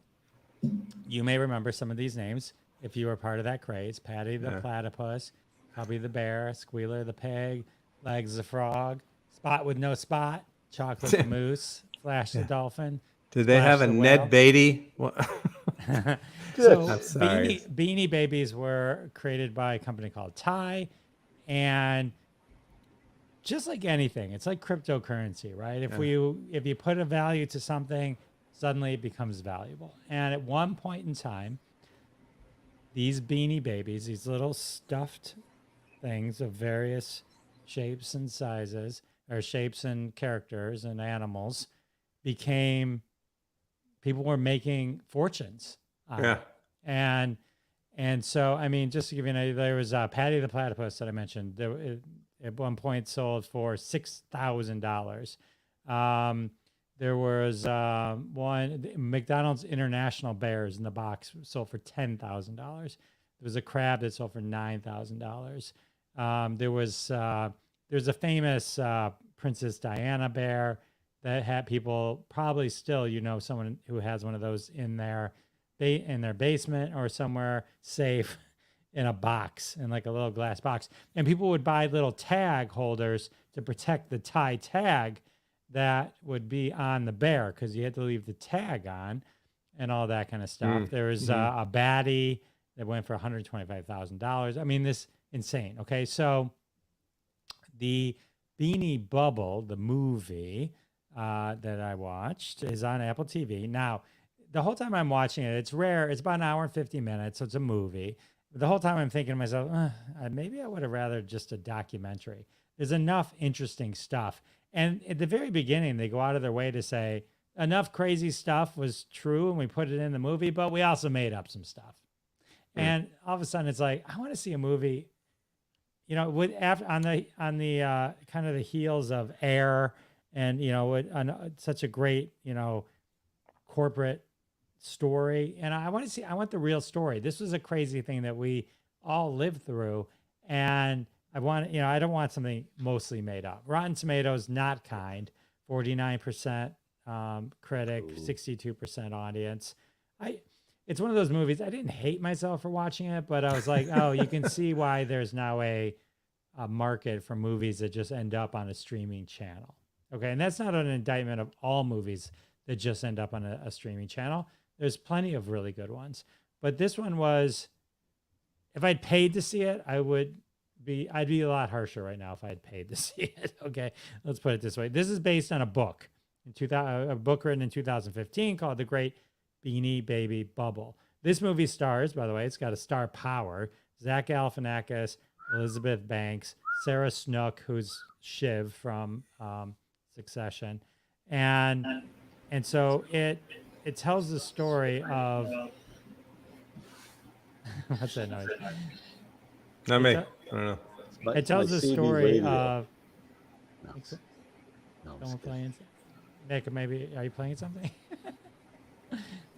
you may remember some of these names if you were part of that craze. Patty the Platypus, Cubby the Bear, Squealer the Pig, Legs the Frog, Spot with No Spot, Chocolate the Moose, Flash the Dolphin. Did they have a Ned Beatty? So Beanie Babies were created by a company called Ty, and just like anything, it's like cryptocurrency, right? If you put a value to something, suddenly it becomes valuable. And at one point in time, these Beanie Babies, these little stuffed things of various shapes and sizes, or shapes and characters and animals, became, people were making fortunes on it. And so, I mean, just to give you an idea, there was Patty the Platypus that I mentioned. There, at one point sold for $6,000. There was one, McDonald's International Bears in the box sold for $10,000. There was a crab that sold for $9,000. There's a famous Princess Diana bear that had people probably still, someone who has one of those in their basement or somewhere safe in a box, in like a little glass box. And people would buy little tag holders to protect the tie tag that would be on the bear, because you had to leave the tag on. and all that kind of stuff. There was a baddie that went for $125,000. I mean, this insane. Okay, so the Beanie Bubble, the movie that I watched, is on Apple TV. Now, the whole time I'm watching it, it's rare. It's about an hour and 50 minutes, so it's a movie. But the whole time I'm thinking to myself, maybe I would have rather just a documentary. There's enough interesting stuff. And at the very beginning, they go out of their way to say enough crazy stuff was true and we put it in the movie, but we also made up some stuff. And all of a sudden it's like, I want to see a movie, you know, with on the kind of the heels of Air and, you know, such a great, you know, corporate story. And I want the real story. This was a crazy thing that we all lived through. And I don't want something mostly made up. Rotten Tomatoes, not kind, 49% critic, 62% audience. It's one of those movies. I didn't hate myself for watching it, but I was like, oh, you can see why there's now a market for movies that just end up on a streaming channel. Okay, and that's not an indictment of all movies that just end up on a streaming channel. There's plenty of really good ones, but this one was, if I'd paid to see it, I'd be a lot harsher right now if I had paid to see it. Okay, let's put it this way. This is based on a book, a book written in 2015 called The Great Beanie Baby Bubble. This movie stars, by the way, it's got a star power, Zach Galifianakis, Elizabeth Banks, Sarah Snook, who's Shiv from Succession, and so it tells the story of what's that noise? Not me. I don't know. It tells the story of. No, Someone playing. Nick, maybe are you playing something?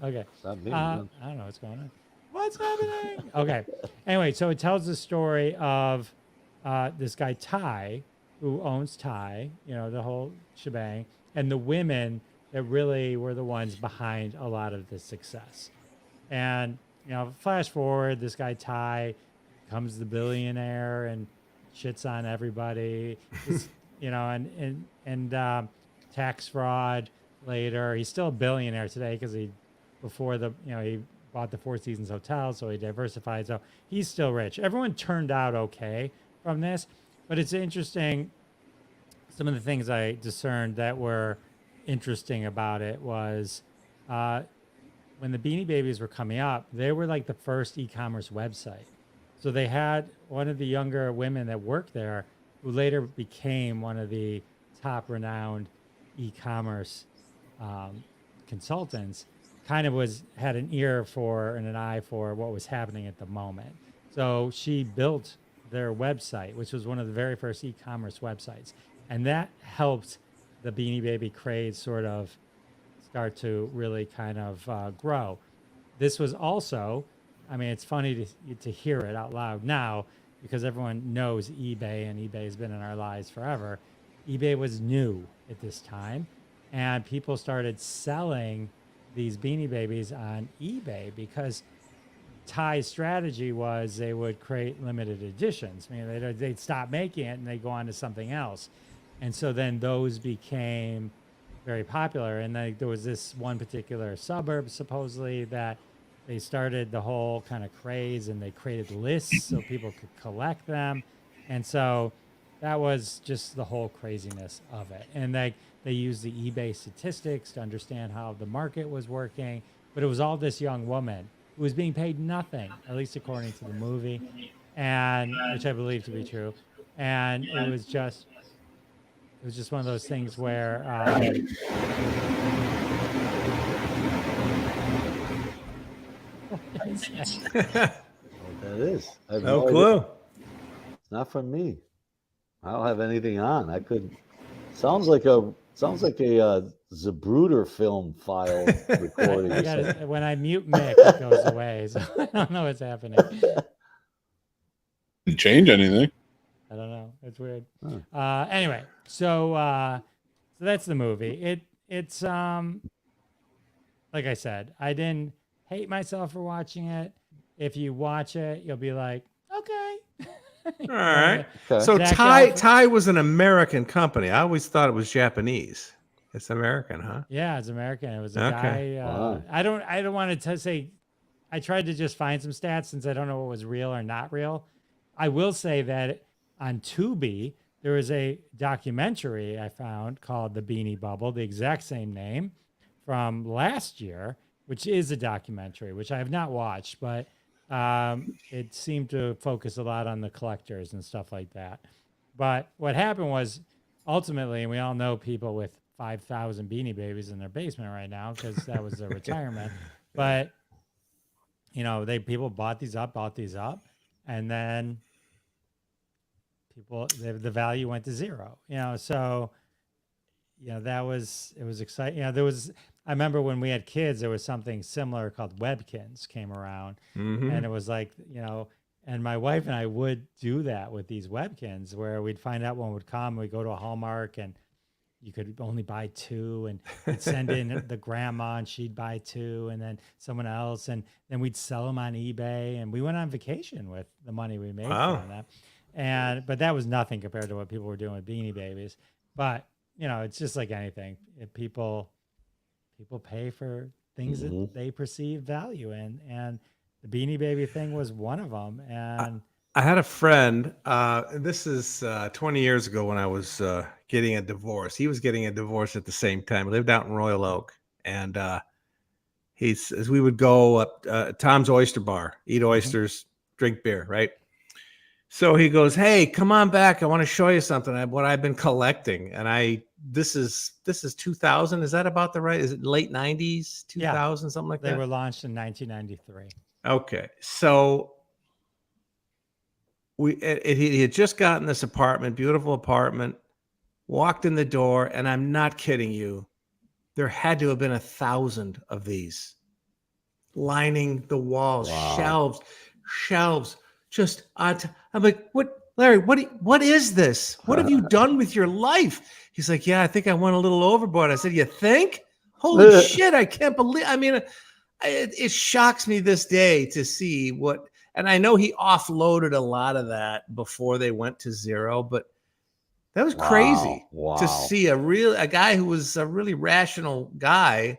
Okay. not me, I don't know what's going on. What's happening? Okay. Anyway, so it tells the story of this guy Ty, who owns Ty, you know, the whole shebang, and the women that really were the ones behind a lot of the success. And, you know, flash forward, this guy Ty becomes the billionaire and shits on everybody, you know, and tax fraud later. He's still a billionaire today because he bought the Four Seasons Hotel, so he diversified. So he's still rich. Everyone turned out okay from this, but it's interesting. Some of the things I discerned that were interesting about it was when the Beanie Babies were coming up, they were like the first e-commerce website. So they had one of the younger women that worked there who later became one of the top renowned e-commerce consultants, kind of had an ear for and an eye for what was happening at the moment. So she built their website, which was one of the very first e-commerce websites. And that helped the Beanie Baby craze sort of start to really kind of grow. This was also, I mean, it's funny to hear it out loud now because everyone knows eBay, and eBay has been in our lives forever. eBay was new at this time, and people started selling these Beanie Babies on eBay because Ty's strategy was they would create limited editions. I mean, they'd stop making it and they'd go on to something else. And so then those became very popular. And there was this one particular suburb, supposedly, that they started the whole kind of craze, and they created lists so people could collect them. And so that was just the whole craziness of it. And they used the eBay statistics to understand how the market was working. But it was all this young woman who was being paid nothing, at least according to the movie, and which I believe to be true. And it was just one of those things where That is. I have No idea. clue. It's not from me. I don't have anything on. I could. Sounds like a Zapruder film file recording. or something. when I mute Mick, it goes away. So I don't know what's happening. Didn't change anything. I don't know. It's weird. Anyway, so that's the movie. It's like I said, I didn't hate myself for watching it. If you watch it, you'll be like, okay. All right. Okay. So Zach Ty was an American company. I always thought it was Japanese. It's American, huh? Yeah, it's American. It was a Okay. guy. Wow. I don't want to say. I tried to just find some stats since I don't know what was real or not real. I will say that on Tubi there was a documentary I found called The Beanie Bubble, the exact same name, from last year, which is a documentary which I have not watched, but it seemed to focus a lot on the collectors and stuff like that. But what happened was ultimately, and we all know people with 5,000 Beanie Babies in their basement right now because that was their retirement. But people bought these up, and then the value went to zero. So it was exciting. I remember when we had kids, there was something similar called Webkins came around, and it was like and my wife and I would do that with these Webkins where we'd find out one would come, we'd go to a Hallmark and you could only buy two, and we'd send in the grandma and she'd buy two, and then someone else, and then we'd sell them on eBay, and we went on vacation with the money we made from that. But that was nothing compared to what people were doing with Beanie Babies. But it's just like anything. If people pay for things that they perceive value in, and the Beanie Baby thing was one of them. And I had a friend, this is 20 years ago when I was getting a divorce. He was getting a divorce at the same time. He lived out in Royal Oak. And as we would go up Tom's Oyster Bar, eat oysters, drink beer, right? So he goes, "Hey, come on back. I want to show you something. What I've been collecting." And this is 2000. Is that about the right? Is it late 90s, 2000, something like that? They were launched in 1993. Okay. So he had just gotten this apartment, beautiful apartment, walked in the door, and I'm not kidding you, there had to have been 1,000 of these lining the walls. Wow. shelves just I'm like, what, Larry, what is this? What have you done with your life? He's like, yeah, I think I went a little overboard. I said, you think? Holy shit, I can't believe, it shocks me this day to see what. And I know he offloaded a lot of that before they went to zero, but that was crazy to see a guy who was a really rational guy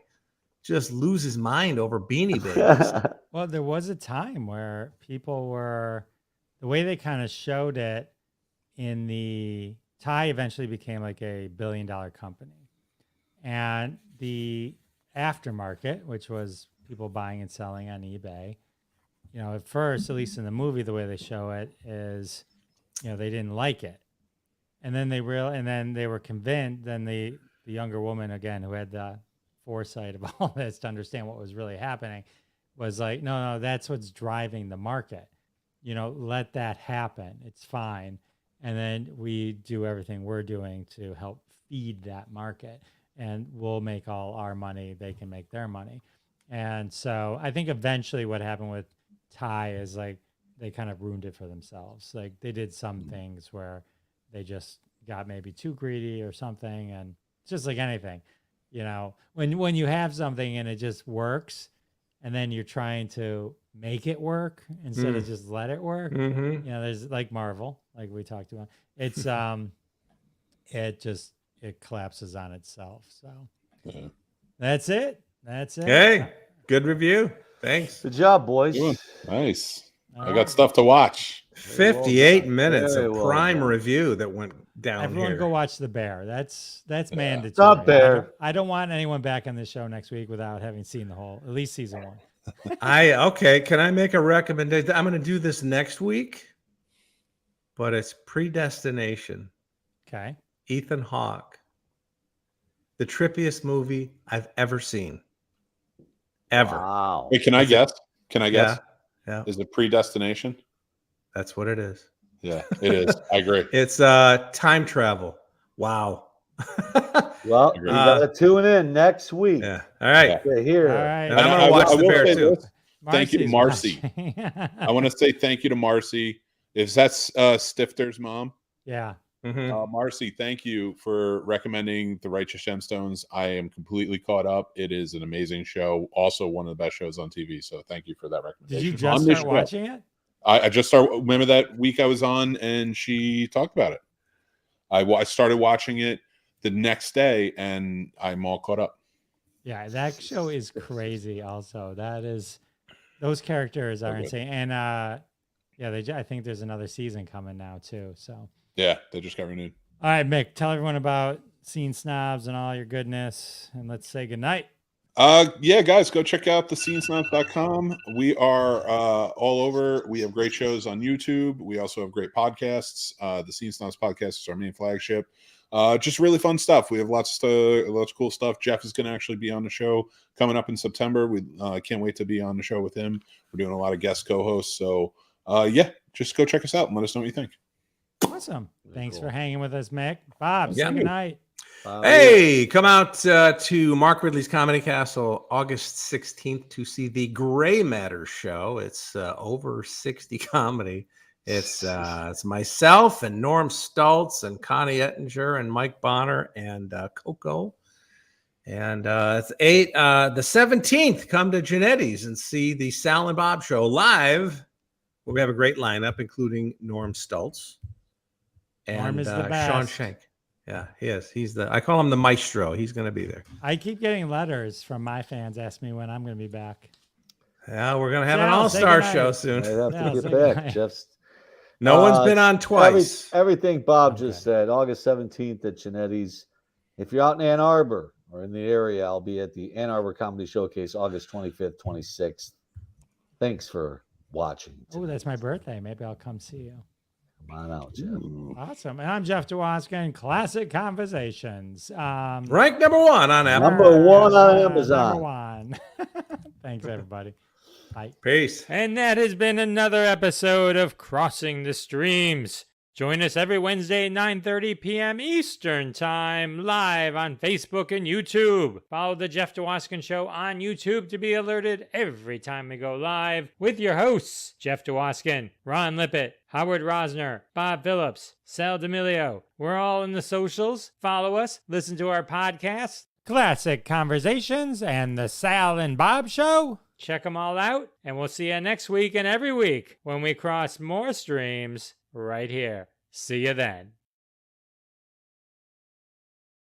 just lose his mind over Beanie Babies. Well, there was a time where people were, the way they kind of showed it in the Ty eventually became like a $1 billion company. And the aftermarket, which was people buying and selling on eBay, at first, at least in the movie, the way they show it is, they didn't like it. And then they were convinced, then the younger woman, again, who had the foresight of all this to understand what was really happening, was like, no, that's what's driving the market. Let that happen. It's fine. And then we do everything we're doing to help feed that market, and we'll make all our money. They can make their money. And so I think eventually what happened with Ty is like they kind of ruined it for themselves. Like they did some things where they just got maybe too greedy or something. And it's just like anything, when you have something and it just works, and then you're trying to make it work instead of just let it work. There's like Marvel, like we talked about. It's it collapses on itself. So that's it. Hey, good review. Thanks. Good job, boys. Nice. I got stuff to watch. 58 minutes Very of well prime done. review that went down Everyone here. go watch The Bear. That's mandatory. Stop Bear. I don't want anyone back on this show next week without having seen at least season 1. Okay. Can I make a recommendation? I'm going to do this next week, but it's Predestination. Okay. Ethan Hawke. The trippiest movie I've ever seen. Ever. Wow. Wait, can I guess? Yeah. Is it Predestination? That's what it is. Yeah, it is. I agree. It's time travel. Wow. Well, you gotta tune in next week. Yeah. All right. Okay, here. All right. And I'm going to watch The will Bear say too. this. Thank you to Marcy. I want to say thank you to Marcy. If that's Stifter's mom. Yeah. Marcy, thank you for recommending The Righteous Gemstones. I am completely caught up. It is an amazing show. Also one of the best shows on TV. So thank you for that recommendation. Did you just start watching it? I just started. Remember that week I was on and she talked about it. I started watching it. the next day, and I'm all caught up. Yeah, that show is crazy. Also, those characters are Okay. insane. And yeah, I think there's another season coming now too. So, Yeah, they just got renewed. all right, Mick, tell everyone about Scene Snobs and all your goodness, and let's say goodnight. Yeah, guys, go check out thescenesnobs.com. We are all over. We have great shows on YouTube. We also have great podcasts. The Scene Snobs podcast is our main flagship. Just really fun stuff. We have lots of cool stuff. Jeff is going to actually be on the show coming up in September. We can't wait to be on the show with him. We're doing a lot of guest co-hosts. So yeah, just go check us out and let us know what you think. Awesome. Thanks for hanging with us, Mick. Bob, say goodnight. Hey, come out to Mark Ridley's Comedy Castle August 16th to see the Gray Matter show. It's over 60 comedy. It's myself and Norm Stoltz and Connie Ettinger and Mike Bonner and Coco. And it's the 17th. Come to Genetti's and see the Sal and Bob show live. We have a great lineup, including Norm Stoltz and Norm is the best. Sean Shank. Yeah, he is. I call him the maestro. He's going to be there. I keep getting letters from my fans asking me when I'm going to be back. Yeah, we're going to have an Sal, all-star say show soon. I have to say get back. goodnight. Jeff's No one's been on twice. Everything Bob Okay. just said. August 17th at Genetti's. If you're out in Ann Arbor or in the area, I'll be at the Ann Arbor Comedy Showcase August 25th, 26th. Thanks for watching. Oh, that's my birthday. Maybe I'll come see you. Come on out, Jeff. Awesome. And I'm Jeff DeWaskin, Classic Conversations. Rank number 1 on Apple. Number 1 on Number Amazon. 1. Thanks, everybody. Bye. Peace. And that has been another episode of Crossing the Streams. Join us every Wednesday at 9:30 p.m. Eastern Time, live on Facebook and YouTube. Follow the Jeff DeWaskin Show on YouTube to be alerted every time we go live with your hosts, Jeff DeWaskin, Ron Lippett, Howard Rosner, Bob Phillips, Sal D'Amelio. We're all in the socials. Follow us, listen to our podcasts, Classic Conversations, and the Sal and Bob Show. Check them all out, and we'll see you next week and every week when we cross more streams right here. See you then.